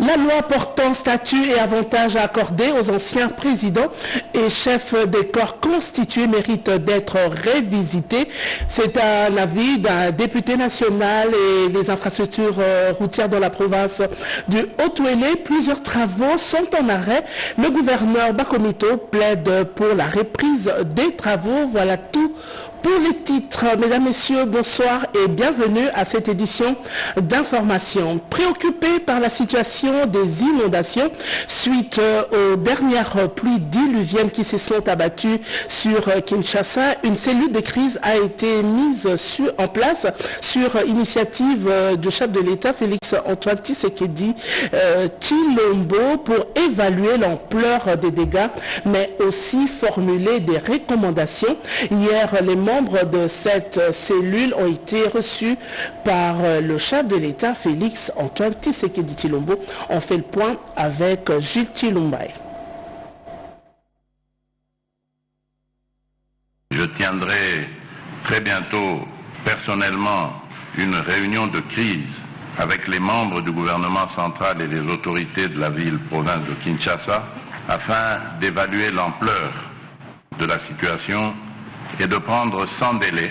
La loi portant statut et avantages accordés aux anciens présidents et chefs des corps constitués mérite d'être révisitée. C'est à l'avis d'un député national et des infrastructures routières de la province du Haut-Ouélé. Plusieurs travaux sont en arrêt. Le gouverneur Bakomito plaide pour la reprise des travaux. Voilà tout pour les titres. Mesdames, Messieurs, bonsoir et bienvenue à cette édition d'information. Préoccupé par la situation des inondations suite aux dernières pluies diluviennes qui se sont abattues sur Kinshasa, une cellule de crise a été mise en place sur initiative du chef de l'État Félix-Antoine Tshisekedi Tshilombo pour évaluer l'ampleur des dégâts mais aussi formuler des recommandations. Hier, les membres de cette cellule ont été reçus par le chef de l'État Félix-Antoine Tshisekedi Tshilombo. On fait le point avec Jules Chilumbaye. Je tiendrai très bientôt personnellement une réunion de crise avec les membres du gouvernement central et les autorités de la ville-province de Kinshasa afin d'évaluer l'ampleur de la situation et de prendre sans délai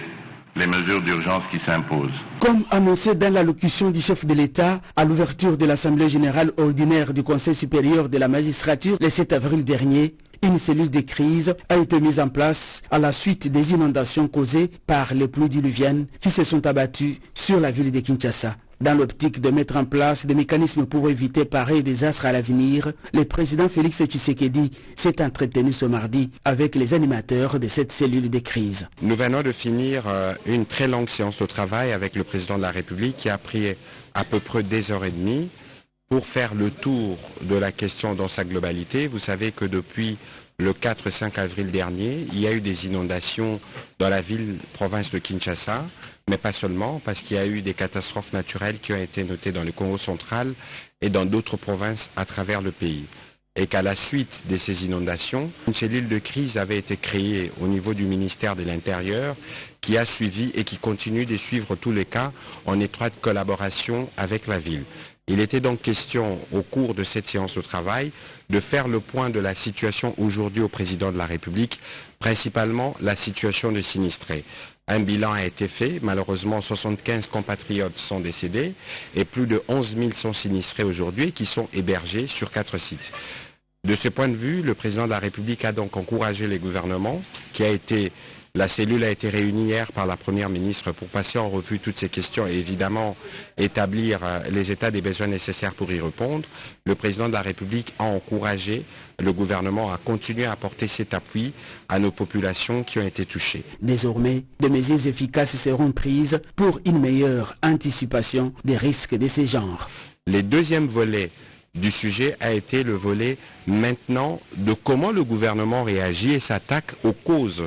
les mesures d'urgence qui s'imposent. Comme annoncé dans l'allocution du chef de l'État à l'ouverture de l'Assemblée générale ordinaire du Conseil supérieur de la magistrature le 7 avril dernier, une cellule de crise a été mise en place à la suite des inondations causées par les pluies diluviennes qui se sont abattues sur la ville de Kinshasa. Dans l'optique de mettre en place des mécanismes pour éviter pareil désastre à l'avenir, le président Félix Tshisekedi s'est entretenu ce mardi avec les animateurs de cette cellule de crise. Nous venons de finir une très longue séance de travail avec le président de la République qui a pris à peu près 2h30 pour faire le tour de la question dans sa globalité. Vous savez que depuis le 4-5 avril dernier, il y a eu des inondations dans la ville-province de Kinshasa, mais pas seulement, parce qu'il y a eu des catastrophes naturelles qui ont été notées dans le Congo central et dans d'autres provinces à travers le pays. Et qu'à la suite de ces inondations, une cellule de crise avait été créée au niveau du ministère de l'Intérieur qui a suivi et qui continue de suivre tous les cas en étroite collaboration avec la ville. Il était donc question, au cours de cette séance de travail, de faire le point de la situation aujourd'hui au président de la République, principalement la situation des sinistrés. Un bilan a été fait, malheureusement 75 compatriotes sont décédés et plus de 11 000 sont sinistrés aujourd'hui qui sont hébergés sur 4 sites. De ce point de vue, le président de la République a donc encouragé les gouvernements La cellule a été réunie hier par la Première ministre pour passer en revue toutes ces questions et évidemment établir les états des besoins nécessaires pour y répondre. Le président de la République a encouragé le gouvernement à continuer à apporter cet appui à nos populations qui ont été touchées. Désormais, des mesures efficaces seront prises pour une meilleure anticipation des risques de ce genre. Le deuxième volet du sujet a été le volet maintenant de comment le gouvernement réagit et s'attaque aux causes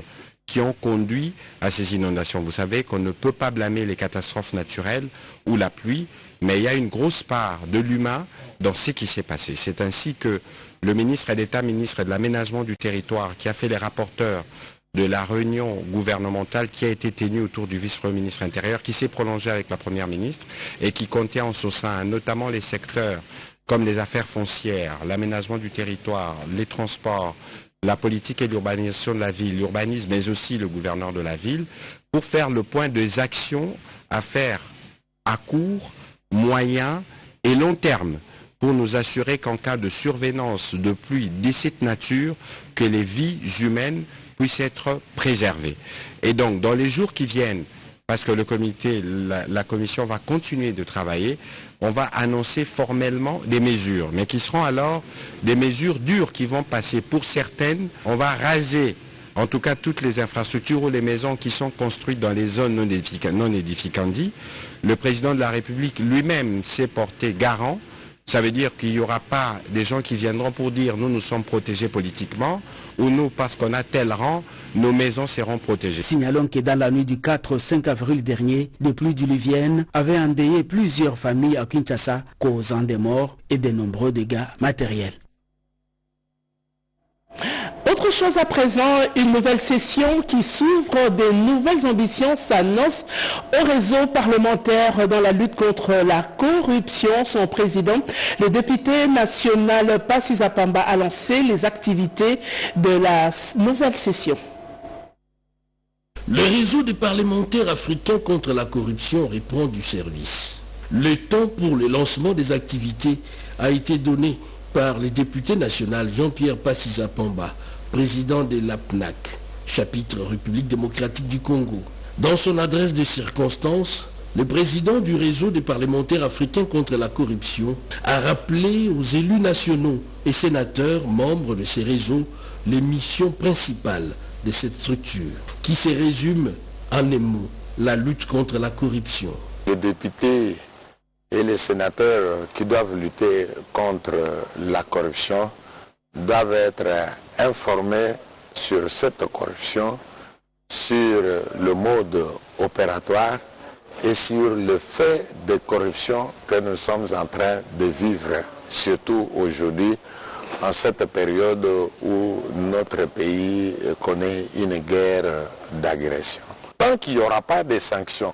qui ont conduit à ces inondations. Vous savez qu'on ne peut pas blâmer les catastrophes naturelles ou la pluie, mais il y a une grosse part de l'humain dans ce qui s'est passé. C'est ainsi que le ministre d'État, ministre de l'Aménagement du territoire, qui a fait les rapporteurs de la réunion gouvernementale qui a été tenue autour du vice-premier ministre intérieur, qui s'est prolongée avec la première ministre et qui contient en son sein notamment les secteurs comme les affaires foncières, l'aménagement du territoire, les transports, la politique et l'urbanisation de la ville, l'urbanisme, mais aussi le gouverneur de la ville, pour faire le point des actions à faire à court, moyen et long terme, pour nous assurer qu'en cas de survenance de pluie de cette nature, que les vies humaines puissent être préservées. Et donc, dans les jours qui viennent, parce que le comité, la commission va continuer de travailler, on va annoncer formellement des mesures, mais qui seront alors des mesures dures qui vont passer. Pour certaines, on va raser, en tout cas toutes les infrastructures ou les maisons qui sont construites dans les zones non édificantes. Le président de la République lui-même s'est porté garant. Ça veut dire qu'il n'y aura pas des gens qui viendront pour dire nous sommes protégés politiquement ou nous parce qu'on a tel rang, nos maisons seront protégées. Signalons que dans la nuit du 4 au 5 avril dernier, des pluies diluviennes avaient endeuillé plusieurs familles à Kinshasa, causant des morts et de nombreux dégâts matériels. Autre chose à présent, une nouvelle session qui s'ouvre, des nouvelles ambitions s'annoncent au réseau parlementaire dans la lutte contre la corruption. Son président, le député national Passisa Pamba, a lancé les activités de la nouvelle session. Le réseau des parlementaires africains contre la corruption reprend du service. Le temps pour le lancement des activités a été donné par le député national Jean-Pierre Passisa Pamba, président de l'APNAC, chapitre République démocratique du Congo. Dans son adresse de circonstance, le président du réseau des parlementaires africains contre la corruption a rappelé aux élus nationaux et sénateurs membres de ces réseaux les missions principales de cette structure, qui se résume en un mot, la lutte contre la corruption. Les députés et les sénateurs qui doivent lutter contre la corruption doivent être informés sur cette corruption, sur le mode opératoire et sur le fait de corruption que nous sommes en train de vivre, surtout aujourd'hui, en cette période où notre pays connaît une guerre d'agression. Tant qu'il n'y aura pas de sanctions,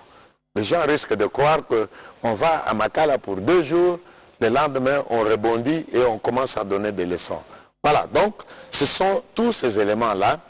les gens risquent de croire qu'on va à Makala pour 2 jours, le lendemain on rebondit et on commence à donner des leçons. Voilà, donc ce sont tous ces éléments-là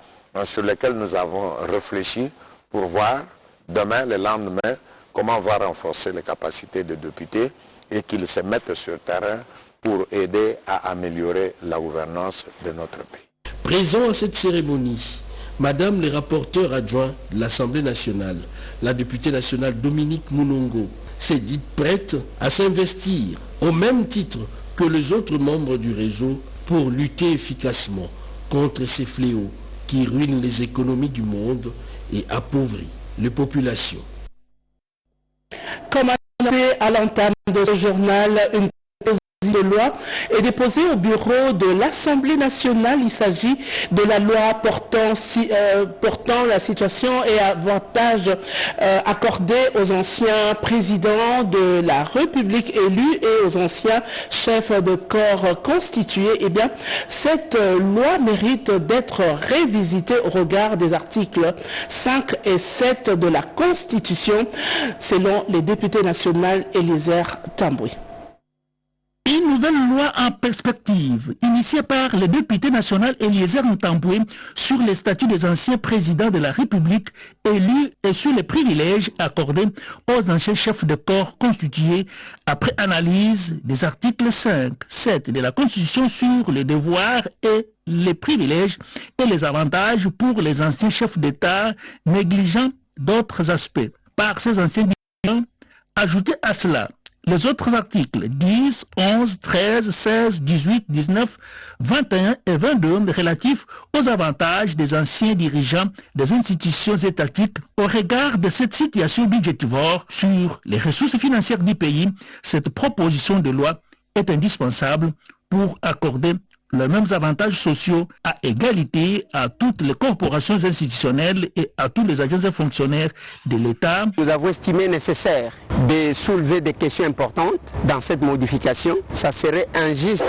sur lesquels nous avons réfléchi pour voir demain, le lendemain, comment on va renforcer les capacités des députés et qu'ils se mettent sur le terrain pour aider à améliorer la gouvernance de notre pays. Présent à cette cérémonie, Madame le rapporteur adjoint de l'Assemblée nationale, la députée nationale Dominique Mounongo, s'est dite prête à s'investir au même titre que les autres membres du réseau pour lutter efficacement contre ces fléaux qui ruinent les économies du monde et appauvrissent les populations. Comme annoncé à l'entame de ce journal, une de loi est déposée au bureau de l'Assemblée nationale. Il s'agit de la loi portant la situation et avantages accordés aux anciens présidents de la République élus et aux anciens chefs de corps constitués. Eh bien, cette loi mérite d'être révisitée au regard des articles 5 et 7 de la Constitution, selon les députés nationaux Eliezer Tamboué. Une nouvelle loi en perspective, initiée par le député national Eliezer Ntamboué sur les statuts des anciens présidents de la République élus et sur les privilèges accordés aux anciens chefs de corps constitués après analyse des articles 5, 7 de la Constitution sur les devoirs et les privilèges et les avantages pour les anciens chefs d'État négligeant d'autres aspects. Par ces anciens dirigeants, ajoutez à cela les autres articles 10, 11, 13, 16, 18, 19, 21 et 22 relatifs aux avantages des anciens dirigeants des institutions étatiques au regard de cette situation budgétivore sur les ressources financières du pays, cette proposition de loi est indispensable pour accorder les mêmes avantages sociaux à égalité à toutes les corporations institutionnelles et à tous les agents et fonctionnaires de l'État. Nous avons estimé nécessaire de soulever des questions importantes dans cette modification. Ça serait injuste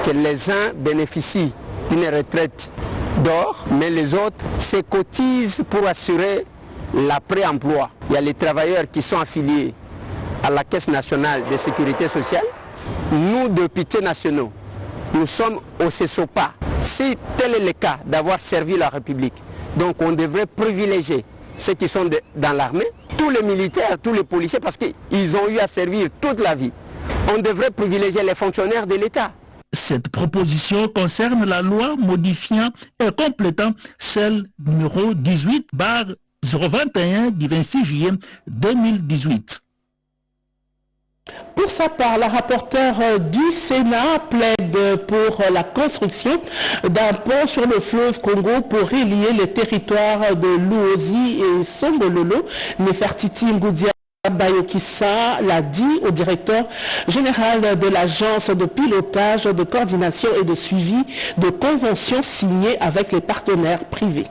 que les uns bénéficient d'une retraite d'or, mais les autres se cotisent pour assurer l'après-emploi. Il y a les travailleurs qui sont affiliés à la Caisse nationale de sécurité sociale. Nous, députés nationaux, nous sommes au CESOPA. Si tel est le cas d'avoir servi la République, donc on devrait privilégier ceux qui sont dans l'armée, tous les militaires, tous les policiers, parce qu'ils ont eu à servir toute la vie. On devrait privilégier les fonctionnaires de l'État. Cette proposition concerne la loi modifiant et complétant celle numéro 18/021 du 26 juillet 2018. Pour sa part, la rapporteure du Sénat plaide pour la construction d'un pont sur le fleuve Congo pour relier les territoires de Luozi et Sombololo. Nefertiti Ngoudia Bayokissa l'a dit au directeur général de l'agence de pilotage, de coordination et de suivi de conventions signées avec les partenaires privés.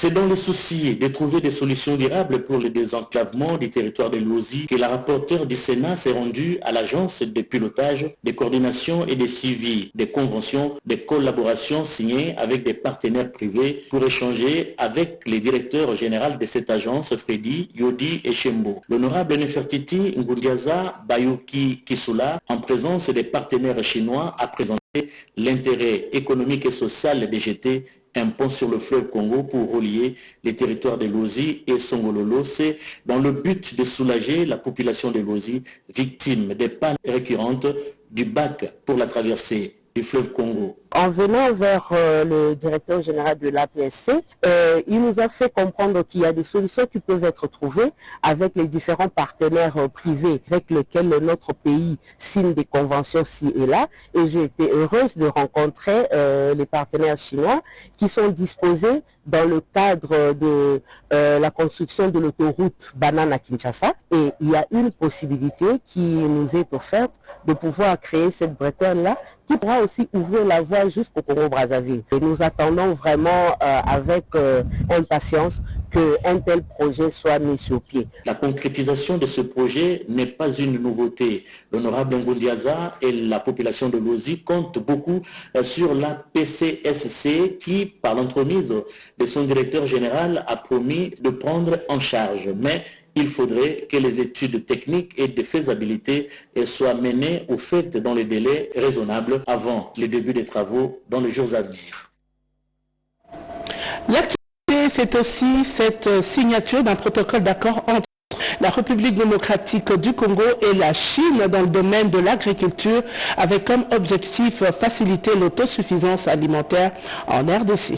C'est dans le souci de trouver des solutions durables pour le désenclavement du territoire de Luozi que la rapporteure du Sénat s'est rendue à l'agence de pilotage, de coordination et de suivi des conventions de collaboration signées avec des partenaires privés pour échanger avec les directeurs généraux de cette agence, Freddy, Yodi et Shembo. L'honorable Nefertiti Ngundiaza Bayuki Kisula, en présence des partenaires chinois, a présenté l'intérêt économique et social des GT, un pont sur le fleuve Congo pour relier les territoires de Luozi et Songololo. C'est dans le but de soulager la population de Luozi, victime des pannes récurrentes du bac pour la traversée du fleuve Congo. En venant vers le directeur général de l'APSC, il nous a fait comprendre qu'il y a des solutions qui peuvent être trouvées avec les différents partenaires privés avec lesquels notre pays signe des conventions ci et là. Et j'ai été heureuse de rencontrer les partenaires chinois qui sont disposés dans le cadre de la construction de l'autoroute Banane à Kinshasa. Et il y a une possibilité qui nous est offerte de pouvoir créer cette bretelle-là qui pourra aussi ouvrir la voie jusqu'au Congo-Brazzaville. Et nous attendons vraiment avec impatience qu'un tel projet soit mis sur pied. La concrétisation de ce projet n'est pas une nouveauté. L'honorable Ngundiaza et la population de Luozi comptent beaucoup sur la PCSC qui, par l'entremise de son directeur général, a promis de prendre en charge. Mais il faudrait que les études techniques et de faisabilité soient menées au fait dans les délais raisonnables avant le début des travaux dans les jours à venir. L'actualité, c'est aussi cette signature d'un protocole d'accord entre la République démocratique du Congo et la Chine dans le domaine de l'agriculture avec comme objectif faciliter l'autosuffisance alimentaire en RDC.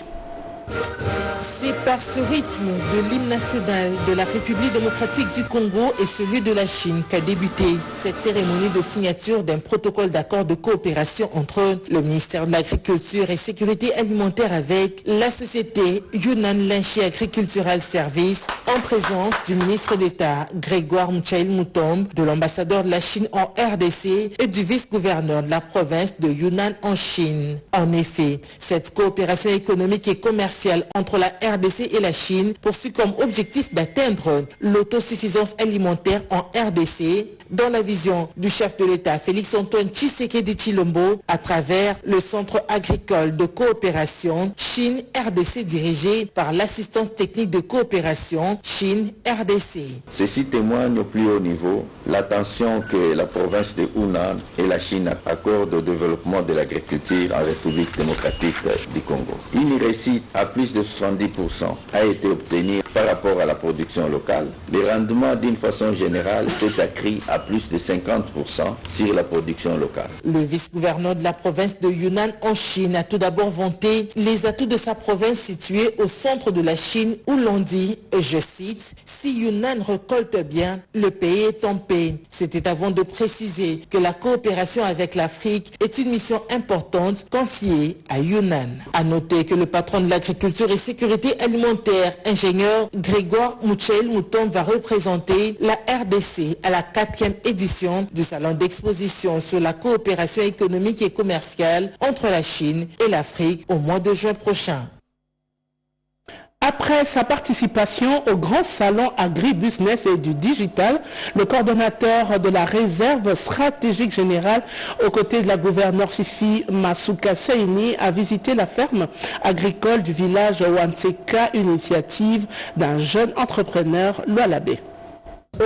C'est par ce rythme de l'hymne national de la République démocratique du Congo et celui de la Chine qu'a débuté cette cérémonie de signature d'un protocole d'accord de coopération entre le ministère de l'Agriculture et Sécurité alimentaire avec la société Yunnan Linchi Agricultural Service en présence du ministre d'État Grégoire Mouchaïl Moutombe, de l'ambassadeur de la Chine en RDC et du vice-gouverneur de la province de Yunnan en Chine. En effet, cette coopération économique et commerciale entre la RDC et la Chine poursuit comme objectif d'atteindre l'autosuffisance alimentaire en RDC dans la vision du chef de l'État Félix-Antoine Tshisekedi Tshilombo à travers le Centre agricole de coopération Chine-RDC dirigé par l'assistante technique de coopération Chine-RDC. Ceci témoigne au plus haut niveau l'attention que la province de Yunnan et la Chine accordent au développement de l'agriculture en République démocratique du Congo. Une réussite à plus de 70% a été obtenue par rapport à la production locale. Le rendement d'une façon générale s'est accru à plus de 50% sur la production locale. Le vice-gouverneur de la province de Yunnan en Chine a tout d'abord vanté les atouts de sa province située au centre de la Chine où l'on dit, je cite, « Si Yunnan récolte bien, le pays est en paix ». C'était avant de préciser que la coopération avec l'Afrique est une mission importante confiée à Yunnan. À noter que le patron de l'agriculture et sécurité alimentaire, ingénieur Grégoire Mouchaïl Moutombe, va représenter la RDC à la 4e édition du salon d'exposition sur la coopération économique et commerciale entre la Chine et l'Afrique au mois de juin prochain. Après sa participation au grand salon agribusiness et du digital, le coordonnateur de la réserve stratégique générale aux côtés de la gouverneure Fifi Masuka Saini a visité la ferme agricole du village Wanseka, initiative d'un jeune entrepreneur, Lualabé.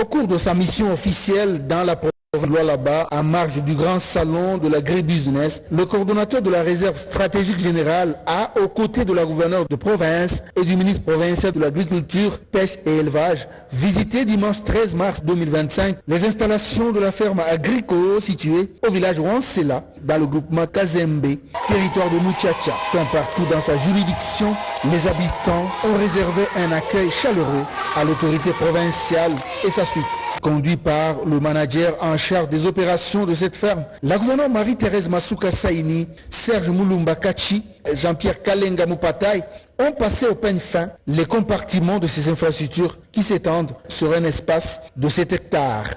Au cours de sa mission officielle dans la province de Lualaba, en marge du grand salon de l'agribusiness, le coordonnateur de la réserve stratégique générale a, aux côtés de la gouverneure de province et du ministre provincial de l'agriculture, pêche et élevage, visité dimanche 13 mars 2025 les installations de la ferme agricole située au village Wansela, dans le groupement Kazembe, territoire de Muchacha. Comme partout dans sa juridiction, les habitants ont réservé un accueil chaleureux à l'autorité provinciale et sa suite. Conduit par le manager en charge des opérations de cette ferme, la gouverneure Marie-Thérèse Masuka Saini, Serge Moulumba Kachi, Jean-Pierre Kalenga Mupataï ont passé au peigne fin les compartiments de ces infrastructures qui s'étendent sur un espace de 7 hectares.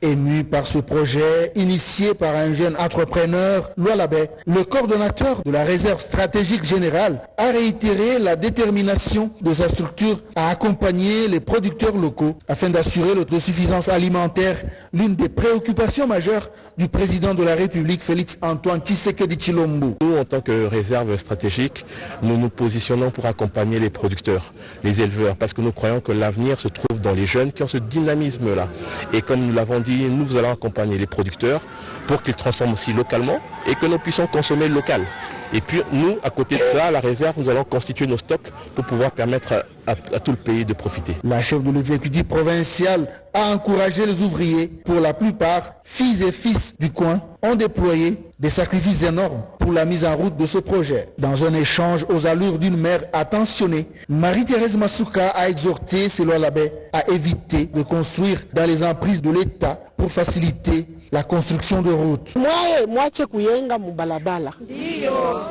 Ému par ce projet, initié par un jeune entrepreneur, Loalabé, le coordonnateur de la réserve stratégique générale, a réitéré la détermination de sa structure à accompagner les producteurs locaux afin d'assurer l'autosuffisance alimentaire, l'une des préoccupations majeures du président de la République, Félix Antoine Tshisekedi Tshilombo. Nous, en tant que réserve stratégique, nous nous positionnons pour accompagner les producteurs, les éleveurs, parce que nous croyons que l'avenir se trouve dans les jeunes qui ont ce dynamisme-là. Et comme nous l'avons dit, nous allons accompagner les producteurs pour qu'ils transforment aussi localement et que nous puissions consommer local. Et puis nous, à côté de ça, à la réserve, nous allons constituer nos stocks pour pouvoir permettre à tout le pays de profiter. La chef de l'exécutif provincial a encouragé les ouvriers, pour la plupart filles et fils du coin, ont déployé des sacrifices énormes pour la mise en route de ce projet. Dans un échange aux allures d'une mère attentionnée, Marie-Thérèse Masuka a exhorté Selwa Labé à éviter de construire dans les emprises de l'État pour faciliter la construction de routes. Mwache kuyenga mubalabala.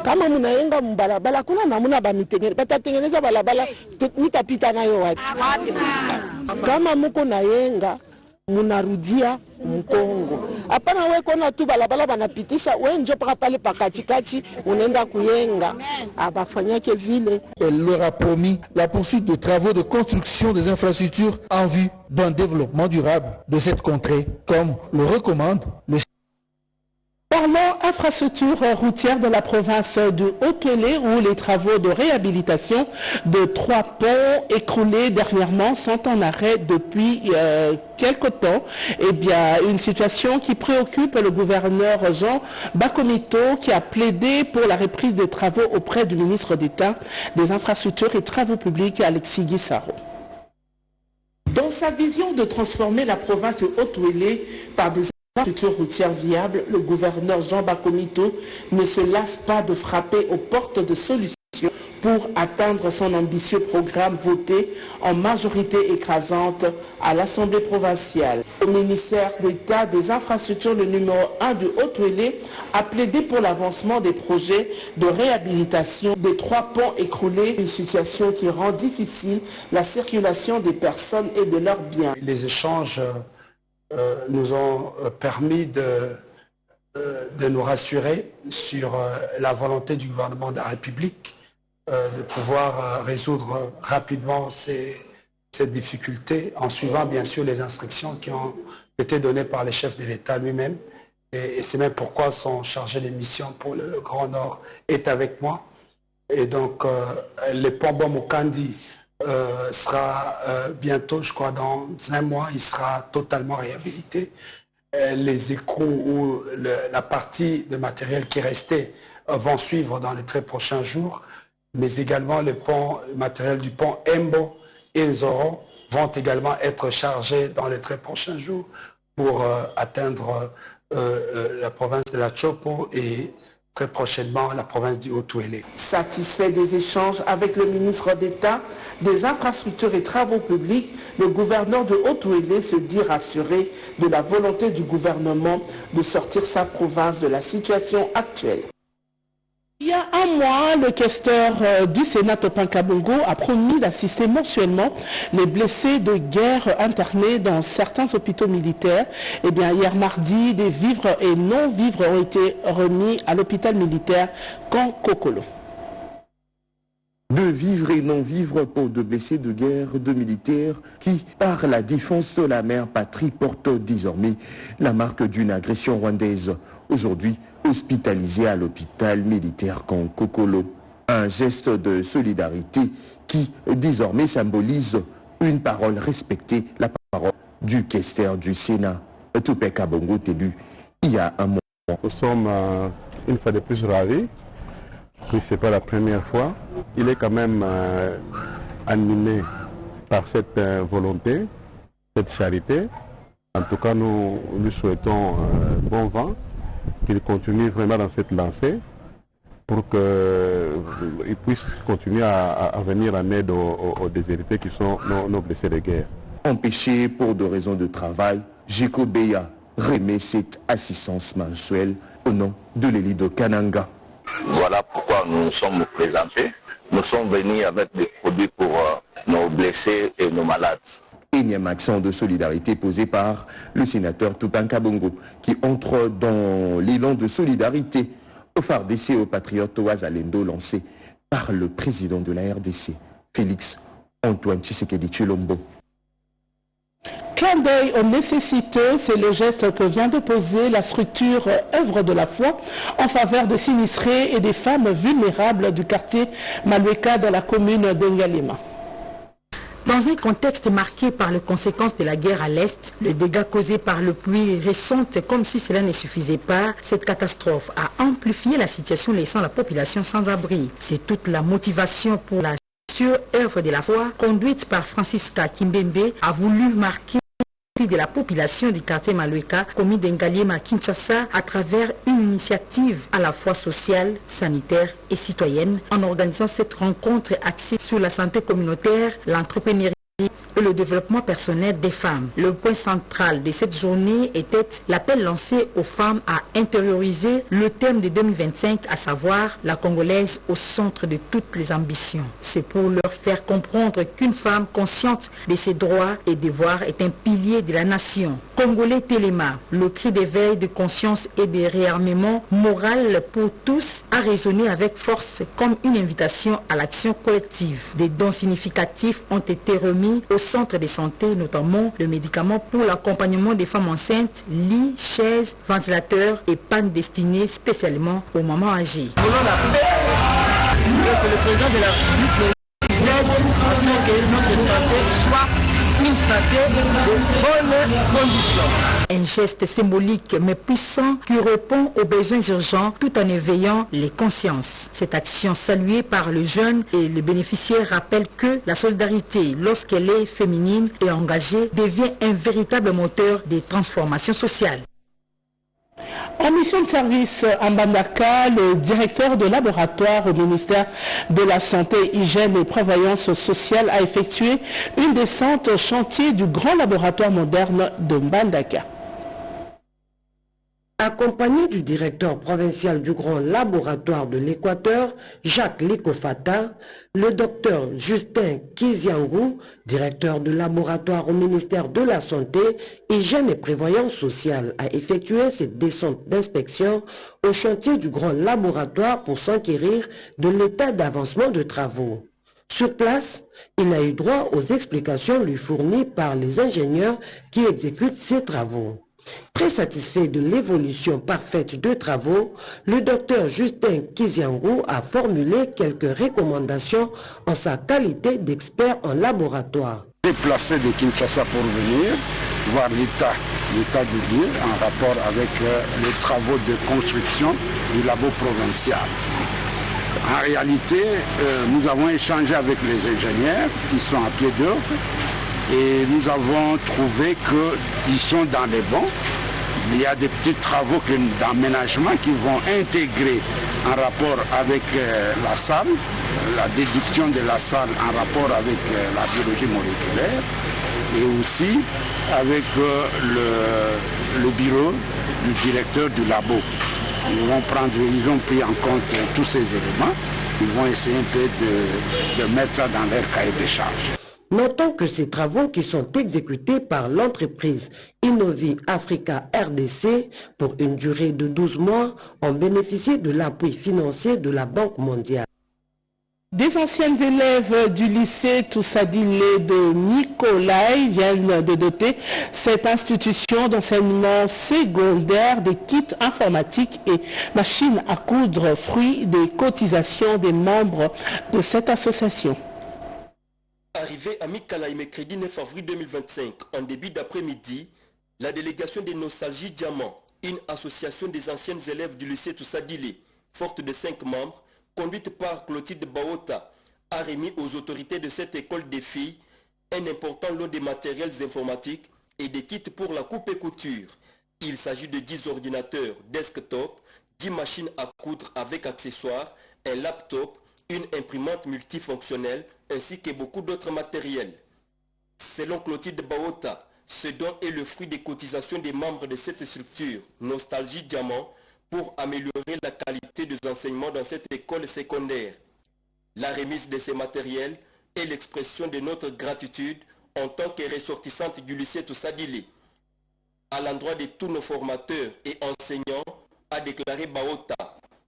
Kama munayenga mubalabala kuna namuna batatengeneza balabala nitapita nayo wapi? Kama muko nayenga munarudia mkongo. Hapana wewe kona tu balabala banapitisha wewe njo paka pale pakatikati unaenda kuyenga abafanyake vile. Elle leur a promis la poursuite de travaux de construction des infrastructures en vue d'un développement durable de cette contrée, comme le recommande le. Parlons infrastructure routière de la province de Haut-Uélé où les travaux de réhabilitation de 3 ponts écroulés dernièrement sont en arrêt depuis quelque temps. Eh bien, une situation qui préoccupe le gouverneur Jean Bakomito qui a plaidé pour la reprise des travaux auprès du ministre d'État des Infrastructures et Travaux Publics Alexis Guissaro. Dans sa vision de transformer la province de Haut-Uélé par des infrastructures routières viables, le gouverneur Jean Bakomito ne se lasse pas de frapper aux portes de solutions pour atteindre son ambitieux programme voté en majorité écrasante à l'Assemblée provinciale. Le ministère d'État des Infrastructures, le numéro 1 de Haut-Uélé, a plaidé pour l'avancement des projets de réhabilitation des 3 ponts écroulés, une situation qui rend difficile la circulation des personnes et de leurs biens. Les échanges nous ont permis de nous rassurer sur la volonté du gouvernement de la République de pouvoir résoudre rapidement ces difficultés en suivant bien sûr les instructions qui ont été données par les chefs de l'État lui-même. Et c'est même pourquoi son chargé de mission pour le Grand Nord est avec moi. Et donc le pont Bomokandi sera bientôt, je crois dans un mois, il sera totalement réhabilité. Les écrous ou la partie de matériel qui restait vont suivre dans les très prochains jours, mais également le matériel du pont Embo et Nzoro vont également être chargés dans les très prochains jours pour atteindre la province de la Chopo et très prochainement la province du Haut-Uélé. Satisfait des échanges avec le ministre d'État des Infrastructures et Travaux Publics, le gouverneur de Haut-Uélé se dit rassuré de la volonté du gouvernement de sortir sa province de la situation actuelle. Il y a un mois, le questeur du Sénat Topin Kabongo a promis d'assister mensuellement les blessés de guerre internés dans certains hôpitaux militaires. Eh bien, hier mardi, des vivres et non-vivres ont été remis à l'hôpital militaire Kankokolo. De vivres et non-vivres pour de blessés de guerre, de militaires qui, par la défense de la mère patrie, portent désormais la marque d'une agression rwandaise. Aujourd'hui, hospitalisés à l'hôpital militaire Kankokolo. Un geste de solidarité qui désormais symbolise une parole respectée, la parole du questeur du Sénat, Topin Kabongo, élu il y a un mois. Nous sommes une fois de plus ravis. Ce n'est pas la première fois. Il est quand même animé par cette volonté, cette charité. En tout cas, nous lui souhaitons bon vent, qu'il continue vraiment dans cette lancée pour qu'il puisse continuer à venir en aide aux déshérités qui sont nos blessés de guerre. Empêché pour des raisons de travail, Jeko Beya remet cette assistance mensuelle au nom de l'élite de Kananga. Voilà pourquoi nous nous sommes présentés. Nous sommes venus avec des produits pour nos blessés et nos malades. Énième accent de solidarité posé par le sénateur Tutanka Bongo, qui entre dans l'élan de solidarité au FARDC aux patriotes Ouazalendo lancé par le président de la RDC, Félix Antoine Tshisekedi Tshilombo. Clin d'œil aux nécessiteux, c'est le geste que vient de poser la structure œuvre de la foi en faveur des sinistrés et des femmes vulnérables du quartier Malueka dans la commune d'Ngalema. Dans un contexte marqué par les conséquences de la guerre à l'Est, le dégât causé par les pluies récentes, comme si cela ne suffisait pas, cette catastrophe a amplifié la situation laissant la population sans abri. C'est toute la motivation pour la œuvre de la foi conduite par Francisca Kimbembe a voulu marquer de la population du quartier Malueka, commune d'Ngalema à Kinshasa, à travers une initiative à la fois sociale, sanitaire et citoyenne, en organisant cette rencontre axée sur la santé communautaire, l'entrepreneuriat et le développement personnel des femmes. Le point central de cette journée était l'appel lancé aux femmes à intérioriser le thème de 2025, à savoir la Congolaise au centre de toutes les ambitions. C'est pour leur faire comprendre qu'une femme consciente de ses droits et devoirs est un pilier de la nation. Congolais Téléma, le cri d'éveil de conscience et de réarmement moral pour tous a résonné avec force comme une invitation à l'action collective. Des dons significatifs ont été remis au centre de santé, notamment le médicament pour l'accompagnement des femmes enceintes, lits, chaises, ventilateurs et pannes destinées spécialement aux mamans âgées. Que le président de la République nous aide afin que notre santé soit une santé de bonnes conditions. Un geste symbolique mais puissant qui répond aux besoins urgents tout en éveillant les consciences. Cette action saluée par le jeune et le bénéficiaire rappelle que la solidarité, lorsqu'elle est féminine et engagée, devient un véritable moteur des transformations sociales. En mission de service à Mbandaka, le directeur de laboratoire au ministère de la Santé, Hygiène et Prévoyance sociale a effectué une descente au chantier du grand laboratoire moderne de Mbandaka. Accompagné du directeur provincial du Grand Laboratoire de l'Équateur, Jacques Likofata, le docteur Justin Kiziangou, directeur de laboratoire au ministère de la Santé, Hygiène et Prévoyance sociale, a effectué cette descente d'inspection au chantier du Grand Laboratoire pour s'enquérir de l'état d'avancement de travaux. Sur place, il a eu droit aux explications lui fournies par les ingénieurs qui exécutent ces travaux. Très satisfait de l'évolution parfaite de travaux, le docteur Justin Kiziangou a formulé quelques recommandations en sa qualité d'expert en laboratoire. Déplacé de Kinshasa pour venir voir l'état du lieu en rapport avec les travaux de construction du labo provincial. En réalité, nous avons échangé avec les ingénieurs qui sont à pied d'œuvre. Et nous avons trouvé qu'ils sont dans les bons. Il y a des petits travaux d'aménagement qui vont intégrer en rapport avec la salle, la déduction de la salle en rapport avec la biologie moléculaire et aussi avec le bureau du directeur du labo. Ils ont pris en compte tous ces éléments. Ils vont essayer un peu de mettre ça dans leur cahier de charge. Notons que ces travaux qui sont exécutés par l'entreprise Innovi Africa RDC pour une durée de 12 mois ont bénéficié de l'appui financier de la Banque mondiale. Des anciennes élèves du lycée Toussadile de Nikolai viennent de doter cette institution d'enseignement secondaire des kits informatiques et machines à coudre, fruit des cotisations des membres de cette association. Arrivé à Mikalaï mercredi 9 avril 2025, en début d'après-midi, la délégation des Nostalgie Diamant, une association des anciens élèves du lycée Toussadile, forte de 5 membres, conduite par Clotilde Baota, a remis aux autorités de cette école des filles un important lot de matériels informatiques et des kits pour la coupe et couture. Il s'agit de 10 ordinateurs desktop, 10 machines à coudre avec accessoires, un laptop, une imprimante multifonctionnelle ainsi que beaucoup d'autres matériels. Selon Clotilde Baota, ce don est le fruit des cotisations des membres de cette structure, Nostalgie Diamant, pour améliorer la qualité des enseignements dans cette école secondaire. La remise de ces matériels est l'expression de notre gratitude en tant que ressortissante du lycée Toussadile. À l'endroit de tous nos formateurs et enseignants, a déclaré Baota,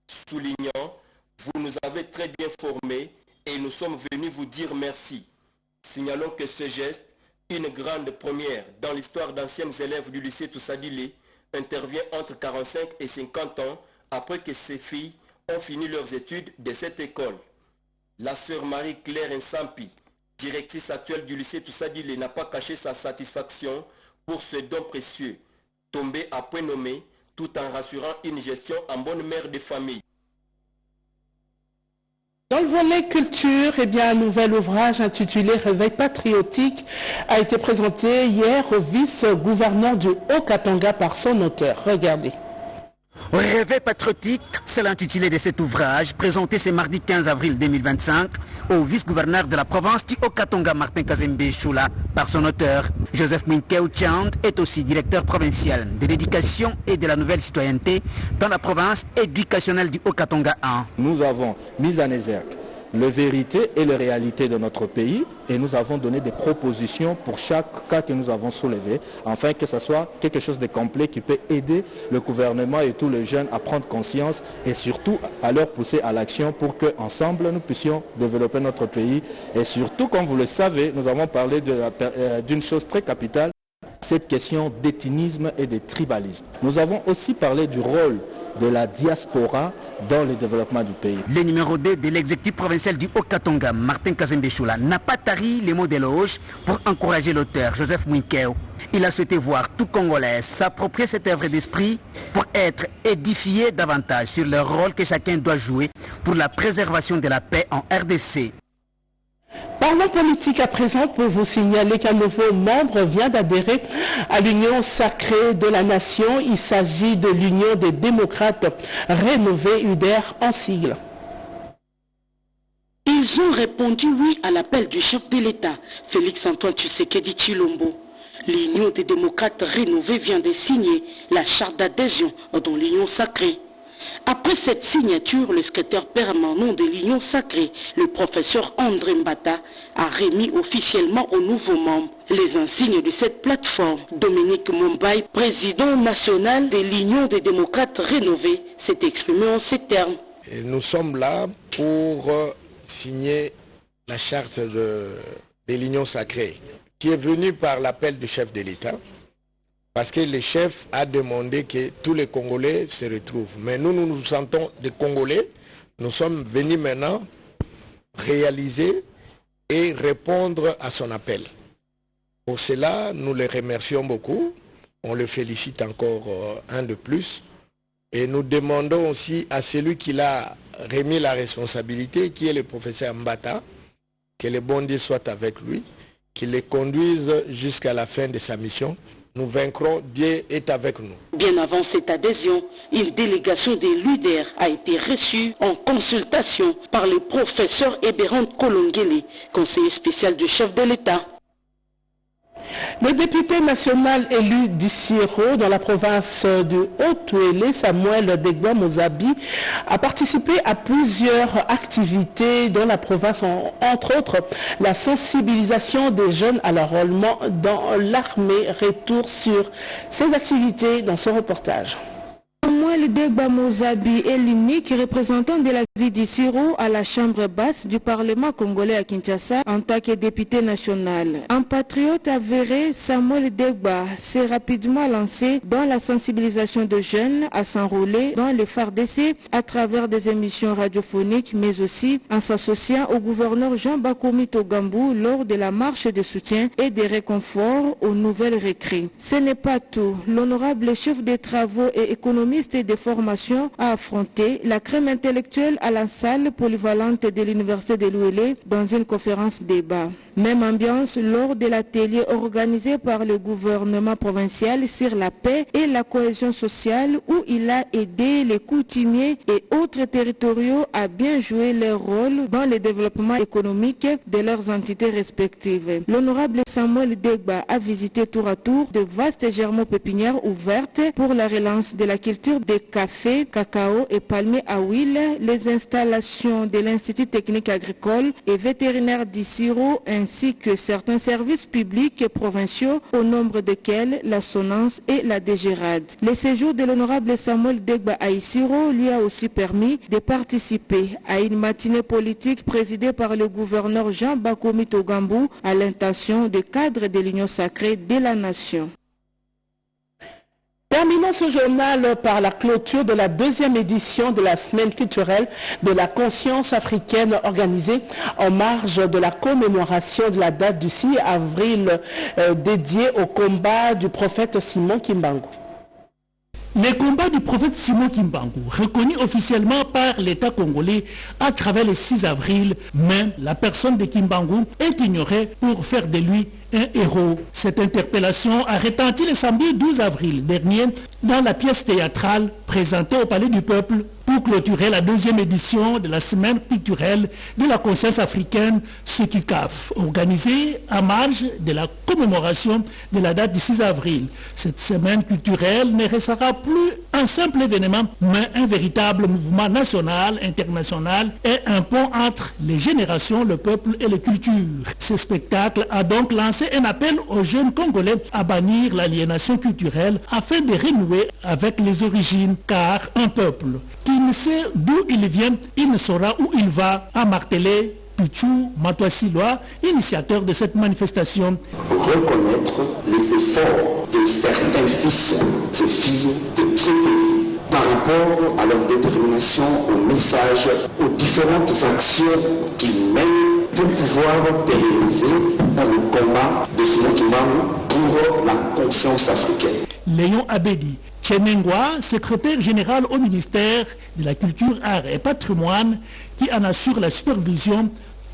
soulignant « Vous nous avez très bien formés et nous sommes venus vous dire merci ». Signalons que ce geste, une grande première dans l'histoire d'anciennes élèves du lycée Toussadile, intervient entre 45 et 50 ans après que ces filles ont fini leurs études de cette école. La sœur Marie-Claire Nsampi, directrice actuelle du lycée Toussadile, n'a pas caché sa satisfaction pour ce don précieux, tombé à point nommé, tout en rassurant une gestion en bonne mère de famille. Dans le volet culture, un nouvel ouvrage intitulé Réveil patriotique a été présenté hier au vice-gouverneur du Haut-Katanga par son auteur. Regardez. Réveil patriotique, c'est l'intitulé de cet ouvrage, présenté ce mardi 15 avril 2025 au vice-gouverneur de la province du Haut-Katanga, Martin Kazembe Choula, par son auteur. Joseph Minkeu Chand est aussi directeur provincial de l'éducation et de la nouvelle citoyenneté dans la province éducationnelle du Haut-Katanga 1. Nous avons mis en exergue les vérités et les réalités de notre pays et nous avons donné des propositions pour chaque cas que nous avons soulevé, afin que ce soit quelque chose de complet qui peut aider le gouvernement et tous les jeunes à prendre conscience et surtout à leur pousser à l'action pour qu'ensemble nous puissions développer notre pays. Et surtout, comme vous le savez, nous avons parlé d'une chose très capitale, cette question d'éthinisme et de tribalisme. Nous avons aussi parlé du rôle de la diaspora dans le développement du pays. Le numéro 2 de l'exécutif provincial du Haut-Katanga, Martin Kazembe Choula, n'a pas tari les mots d'éloge pour encourager l'auteur, Joseph Minkeu. Il a souhaité voir tout Congolais s'approprier cette œuvre d'esprit pour être édifié davantage sur le rôle que chacun doit jouer pour la préservation de la paix en RDC. Parlons politique à présent pour vous signaler qu'un nouveau membre vient d'adhérer à l'Union sacrée de la nation. Il s'agit de l'Union des démocrates rénovés, UDR en sigle. Ils ont répondu oui à l'appel du chef de l'État, Félix-Antoine Tshisekedi Tshilombo. L'Union des démocrates rénovés vient de signer la charte d'adhésion dans l'Union sacrée. Après cette signature, le secrétaire permanent de l'Union sacrée, le professeur André Mbata, a remis officiellement aux nouveaux membres les insignes de cette plateforme. Dominique Mombaï, président national de l'Union des démocrates rénovés, s'est exprimé en ces termes. Et nous sommes là pour signer la charte de l'Union sacrée, qui est venue par l'appel du chef de l'État. Parce que le chef a demandé que tous les Congolais se retrouvent. Mais nous nous sentons des Congolais. Nous sommes venus maintenant réaliser et répondre à son appel. Pour cela, nous les remercions beaucoup. On le félicite encore un de plus. Et nous demandons aussi à celui qui l'a remis la responsabilité, qui est le professeur Mbata, que le bon Dieu soit avec lui, qu'il le conduise jusqu'à la fin de sa mission. Nous vaincrons, Dieu est avec nous. Bien avant cette adhésion, une délégation de l'UDR a été reçue en consultation par le professeur Eberand Kolongele, conseiller spécial du chef de l'État. Le député national élu d'Issiro dans la province du Haut-Touélé, Samuel Degba Mozabi, a participé à plusieurs activités dans la province, entre autres la sensibilisation des jeunes à l'enrôlement dans l'armée. Retour sur ces activités dans ce reportage. Samuel Degba Mozabi est l'unique représentant de la ville d'Issiro à la chambre basse du Parlement congolais à Kinshasa en tant que député national. Un patriote avéré, Samuel Degba s'est rapidement lancé dans la sensibilisation de jeunes à s'enrôler dans le FARDC à travers des émissions radiophoniques, mais aussi en s'associant au gouverneur Jean Bakoumi Togambou lors de la marche de soutien et de réconfort aux nouvelles recrues. Ce n'est pas tout. L'honorable chef des travaux et économiste et des formations a affronté la crème intellectuelle à la salle polyvalente de l'université de l'Ouélé dans une conférence débat. Même ambiance lors de l'atelier organisé par le gouvernement provincial sur la paix et la cohésion sociale où il a aidé les coutumiers et autres territoriaux à bien jouer leur rôle dans le développement économique de leurs entités respectives. L'honorable Samuel Degba a visité tour à tour de vastes germo-pépinières ouvertes pour la relance de la culture des cafés, cacao et palmiers à huile, les installations de l'Institut technique agricole et vétérinaire d'Issiro ainsi que certains services publics et provinciaux au nombre desquels la SONANS et la DGRAD. Le séjour de l'honorable Samuel Degba à Issiro lui a aussi permis de participer à une matinée politique présidée par le gouverneur Jean Bakomi Togambou à l'intention des cadres de l'Union sacrée de la nation. Terminons ce journal par la clôture de la deuxième édition de la semaine culturelle de la conscience africaine organisée en marge de la commémoration de la date du 6 avril dédiée au combat du prophète Simon Kimbangu. Les combats du prophète Simon Kimbangu, reconnus officiellement par l'État congolais à travers le 6 avril, mais la personne de Kimbangu est ignorée pour faire de lui un héros. Cette interpellation a retenti le samedi 12 avril dernier dans la pièce théâtrale présentée au Palais du Peuple pour clôturer la deuxième édition de la semaine culturelle de la conscience africaine SECUCAF, organisée à marge de la commémoration de la date du 6 avril. Cette semaine culturelle ne restera plus un simple événement, mais un véritable mouvement national, international et un pont entre les générations, le peuple et les cultures. Ce spectacle a donc lancé un appel aux jeunes Congolais à bannir l'aliénation culturelle afin de renouer avec les origines, car un peuple qui ne sait d'où il vient, il ne saura où il va, a martelé Pichou Matoisiloa, initiateur de cette manifestation. Reconnaître les efforts de certains fils et filles de ce pays par rapport à leur détermination, au message, aux différentes actions qu'ils mènent pour pouvoir pérenniser le combat de Simon Kimbangu pour la conscience africaine. Léon Abedi Tchenengwa, secrétaire général au ministère de la Culture, Art et Patrimoine, qui en assure la supervision,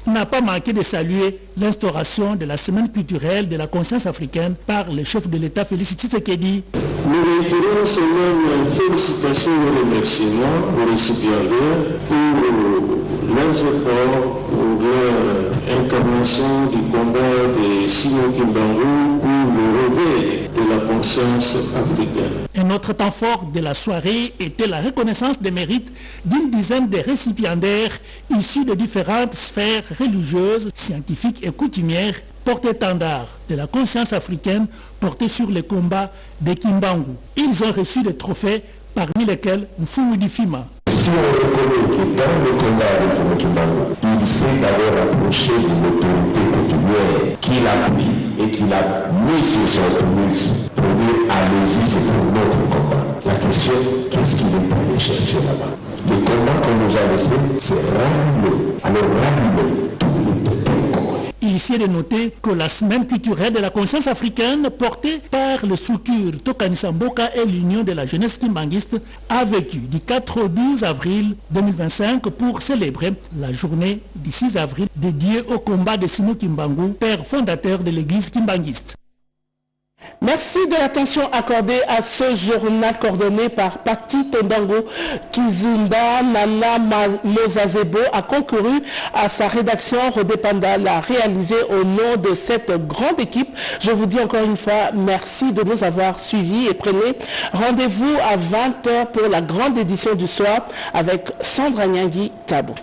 n'a pas manqué de saluer l'instauration de la semaine culturelle de la conscience africaine par le chef de l'État Félix Tshisekedi. Nous réitérons ces mêmes félicitations et remerciements aux récipiendaires pour leurs efforts, pour leur incarnation du combat de Simon Kimbangu pour le réveil de la conscience africaine. Un autre temps fort de la soirée était la reconnaissance des mérites d'une dizaine de récipiendaires issus de différentes sphères religieuses, scientifiques et coutumières, porte-étendard de la conscience africaine portée sur les combats de Kimbangu. Ils ont reçu des trophées, parmi lesquels Mfumu Difima. Si on reconnaît que dans le combat de Simon Kimbangu, il s'est d'abord approché de l'autorité coutumière qu'il a pris et qu'il a mis sur son autobus pour dire allez-y, c'est pour notre combat. La question, qu'est-ce qu'il est allé chercher là-bas? Le combat qu'on nous a laissé, c'est ramener. Alors ramener tous les peuples congolais. Il est de noter que la semaine culturelle de la conscience africaine, portée par les structures Tokanisa Mboka et l'Union de la jeunesse kimbanguiste, a vécu du 4 au 12 avril 2025 pour célébrer la journée du 6 avril dédiée au combat de Simon Kimbangu, père fondateur de l'église kimbanguiste. Merci de l'attention accordée à ce journal coordonné par Pati Tondango. Kizinda Nana Mozazebo a concouru à sa rédaction. Rodé Panda l'a réalisé au nom de cette grande équipe. Je vous dis encore une fois merci de nous avoir suivis et prenez rendez-vous à 20h pour la grande édition du soir avec Sandra Nyangui Tabo.